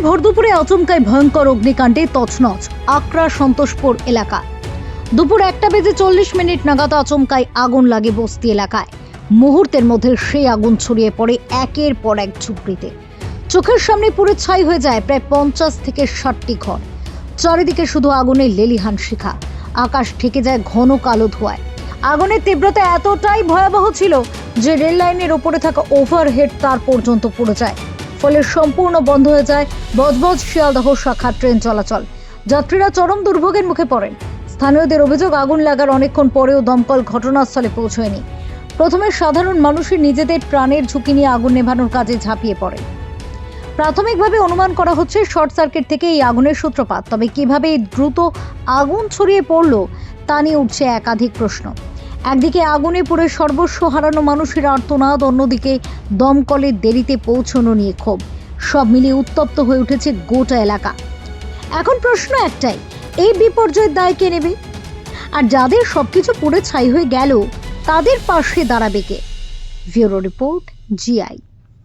ভরদুপুরে আচমকায় ভয়ঙ্কর অগ্নিকাণ্ডে তছনছ আকরা সন্তোষপুর এলাকা। দুপুর 1:40 নাগাদ আচমকায় আগুন লাগে বস্তি এলাকায়। মুহূর্তের মধ্যে সেই আগুন ছড়িয়ে পড়ে একের পর এক ঝুপড়িতে। চোখের সামনে পুরো ছাই হয়ে যায় প্রায় 50 থেকে 60টি ঘর। চারিদিকে শুধু আগুনের লেলিহান শিখা, আকাশ ঢেকে যায় ঘন কালো ধোঁয়ায়। আগুনের তীব্রতা এতটাই ভয়াবহ ছিল যে রেল লাইনের ওপরে থাকা ওভারহেড তার পর্যন্ত পুড়ে যায়। ফলে সম্পূর্ণ বন্ধ হয়ে যায় বজবজ শিয়ালদহ শাখা ট্রেন চলাচল। যাত্রীরা চরম দুর্ভোগের মুখে পড়েন। স্থানীয়দের অভিযোগ, আগুন লাগার অনেকক্ষণ পরেও দমকল ঘটনাস্থলে পৌঁছয়নি। প্রথমে সাধারণ মানুষের নিজেদের প্রাণের ঝুঁকি নিয়ে আগুন নেভানোর কাজে ঝাঁপিয়ে পড়ে। প্রাথমিকভাবে অনুমান করা হচ্ছে শর্ট সার্কিট থেকে এই আগুনের সূত্রপাত। তবে কিভাবে দ্রুত আগুন ছড়িয়ে পড়ল তা নিয়ে উঠছে একাধিক প্রশ্ন। একদিকে আগুনে পুড়ে সর্বস্ব হারানো মানুষের আর্তনাদ, অন্যদিকে দমকলের দেরিতে পৌঁছানো নিয়ে ক্ষোভ। সব মিলিয়ে উত্তপ্ত হয়ে উঠেছে গোটা এলাকা। এখন প্রশ্ন একটাই, এই বিপর্যয়ের দায় কে নেবে? আর যাদের সবকিছু পুড়ে ছাই হয়ে গেল তাদের পাশে দাঁড়াবে কে? Bureau report, GI।